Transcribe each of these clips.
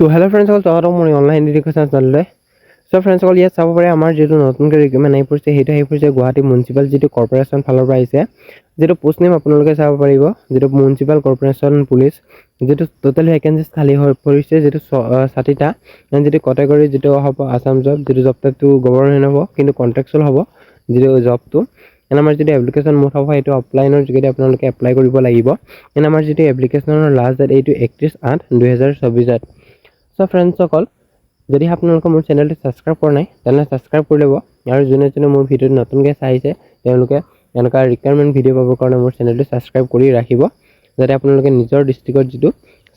So hello friends, all to মোৰ online education চেনেললৈ। So friends all ইয়াত চাব পাৰে আমাৰ যেটো নতুনকৈ ৰিক্ৰুটমেণ্ট আহি পৰিছে সেইটো আহি পৰিছে গুৱাহাটী মিউনিচিপাল যেটো কৰ্পোৰেশ্যন ফালৰ পৰা আহিছে যেটো পোষ্ট নেম আপোনালোকে চাব পাৰিব যেটো মিউনিচিপাল কৰ্পোৰেশ্যন পুলিচ যেটো টোটাল ভ্যাকেন্সিজ খালি হৈ পৰিছে যেটো 60টা যেটো ক্যাটাগৰী যেটো হ'ব আসাম জব যেটো জব টাইপটো গভৰ্ণমেণ্ট হ'ব কিন্তু কন্ট্ৰাকচুৱেল হ'ব যেটো জবটো এন আমাৰ যেটো এপ্লিকেশ্যন মোড হ'ব সেইটো অফলাইনৰ যোগেদি আপোনালোকে এপ্লাই কৰিব লাগিব এন আমাৰ যেটো এপ্লিকেশ্যনৰ লাষ্ট ডেট এইটো 31/8/2024 সো ফ্ৰেণ্ডছ সকল যদি আপোনালোকে মোৰ চেনেলটো সাবস্ক্ৰাইব কৰা নাই তেনে সাবস্ক্ৰাইব কৰি ল'ব আৰু যোনে মোৰ ভিডিঅ নতুনকৈ চাইছে তেওঁলোকে এনেকা ৰিকোয়াৰমেন্ট ভিডিঅ পাবৰ কাৰণে মোৰ চেনেলটো সাবস্ক্ৰাইব কৰি ৰাখিব যাতে আপোনালোকে নিজৰ ডিস্ট্ৰিক্টৰ যেটো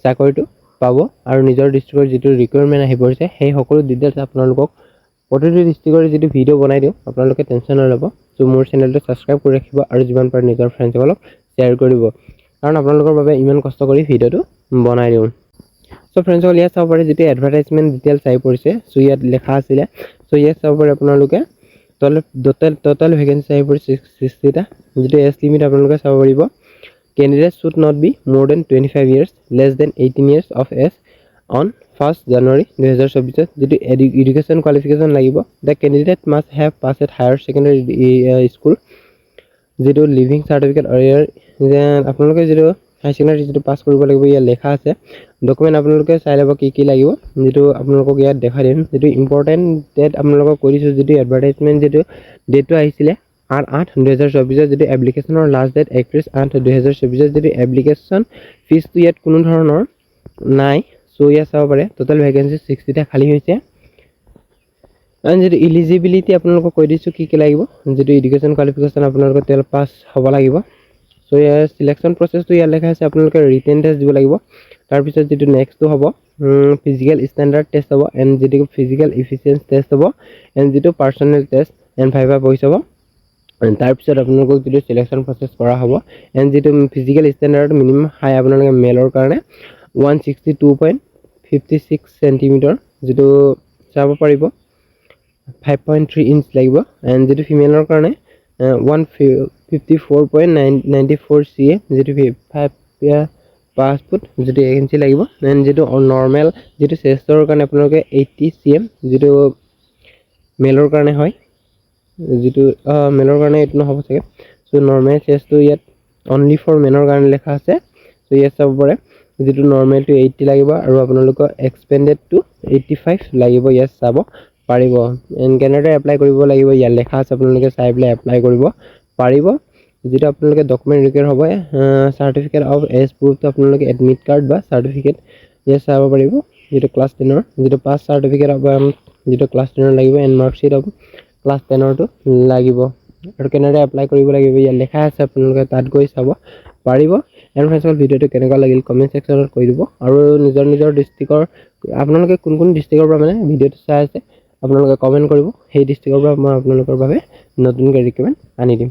চাকৰিটো পাব আৰু নিজৰ ডিস্ট্ৰিক্টৰ যেটো ৰিকোয়াৰমেন্ট আহি পৰিছে সেই সকলো ডিটেইলছ আপোনালোকক প্ৰতিটো ডিস্ট্ৰিক্টৰ যেটো ভিডিঅ বনাই দিও আপোনালোকে টেনচন নলব সো মোৰ চেনেলটো সাবস্ক্ৰাইব কৰি ৰাখিব আৰু যিমান পাৰে নিজৰ ফ্ৰেণ্ডসকলক শ্বেয়াৰ কৰিব কাৰণ আপোনালোকৰ বাবে ইমান কষ্ট কৰি ভিডিঅটো বনাই দিও So friends all ইয়াত চাব পাৰে যেটো এডভাৰটাইজমেন্ট ডিটেইলছ আহি পৰিছে সো ইয়াত লেখা আছিল সো ইয়াত চাব পাৰে আপোনালোকে টোটাল ভ্যাকেন্সি আহি পৰিছে 60টা যেটো এজ লিমিট আপোনালোকে চাব পাৰিব candidates should not be more than 25 years less than 18 years of age on 1st January 2024 যেটো education qualification লাগিব the candidate must have passed higher secondary school যেটো লিভিং সার্টিফিকেট or আপোনালোকে যেটো হাই সেকেন্ডারি যেটো pass কৰিব লাগিব ইয়া লেখা আছে ডকুমেন্ট আপোনালোকে চাই লব কি লাগিব যেটো আপোনালোকক ইয়াত দেখা দিম যেটো ইম্পৰ্টেন্ট ডেট আপোনালোকক কৰিছো যেটো এডভাৰটাইজমেন্ট যেটো ডেটটো আহিছিলে 8/8/2024 যেটো এপ্লিকেশনৰ লাষ্ট ডেট 31/8/2024 যেটো এপ্লিকেশন ফিজটো ইয়াত কোনো ধৰণৰ নাই সো ইয়াত চাব পাৰে টোটাল ভ্যাকেন্সি 60টা খালি হৈছে and যেটো এলিজিবিলিটি আপোনালোকক কৈ দিছো কি লাগিব যেটো এডুকেশন কোৱালিফিকেশন আপোনালোকৰ 12 পাস হ'ব লাগিব সো ইয়াৰ সিলেকশন প্ৰসেসটো ইয়াত লেখা আছে আপোনালোকে ৰিটেন টেষ্ট দিব লাগিব তাৰ পিছত যেটো নেক্সটটো হ'ব ফিজিক্যাল স্ট্যান্ডার্ড টেষ্ট হ'ব এন্ড যেটো ফিজিক্যাল এফিসিয়েন্সি টেষ্ট হ'ব এন্ড যেটো পার্সোনাল টেষ্ট এন্ড ভাইভা ভইস হ'ব তাৰ পিছত আপোনালোকক যেটো সিলেকশন প্ৰসেস কৰা হ'ব এন্ড যেটো ফিজিক্যাল স্ট্যান্ডাৰ্ড মিনিমাম হাই আপোনালোকে মেলৰ কাৰণে 162.56 সেন্টিমিটাৰ যেটো চাব পাৰিব 5.3 inch লাগিব and যেটো ফিমেলৰ কাৰণে 154.94 cm যেটো 5 ফুট যেটো ইঞ্চি লাগিব and যেটো নরমাল যেটো চেষ্টৰ কাৰণে আপোনালোকে 80 cm যেটো মেলৰ কাৰণে হয় যেটো মেলৰ কাৰণে এটো নহব চাগে সো নৰমাল চেষ্টটো ইয়াত only for মেনৰ কাৰণে লেখা আছে সো ইয়াত চাব পাৰে যেটো নৰমাল টু 80 লাগিব আৰু আপোনালোকৰ এক্সপেন্ডেড টু 85 লাগিব ইয়াত চাব পাৰিব এন কেনেদৰে এপ্লাই কৰিব লাগিব ইয়াত লেখা আছে আপোনালোকে চাই প্লে এপ্লাই কৰিব পাৰিব যেটো আপোনালোকে ডকুমেন্ট ৰিকুৱাৰ হ'ব সাৰ্টিফিকেট অফ এজ প্ৰুফ আপোনালোকে এডমিট কাৰ্ড বা সাৰ্টিফিকেট ইয়াত চাব পাৰিব যেটো ক্লাস 10 ৰ যেটো পাস সাৰ্টিফিকেট অফ যেটো ক্লাস 10 ৰ লাগিব এন্ড মাৰ্কশিট অফ ক্লাস 10 ৰ টো লাগিব আৰু কেনেদৰে এপ্লাই কৰিব লাগিব ইয়াত লেখা আছে আপোনালোকে তাত গৈ চাব পাৰিব এন্ড ফ্ৰেণ্ডছ ভিডিওটো কেনেকুৱা লাগিল কমেন্ট সেকশনত কৈ দিব আৰু নিজৰ ডিস্ট্ৰিক্টৰ আপোনালোকে কোন ডিস্ট্ৰিক্টৰ পৰা মানে ভিডিওটো চাই আছে আপোনালোকে কমেন্ট কৰিব সেই ডিস্ট্ৰিক্টৰ পৰা মই আপোনালোকৰ বাবে নতুনকৈ ৰিকমেন্ড আনি দিম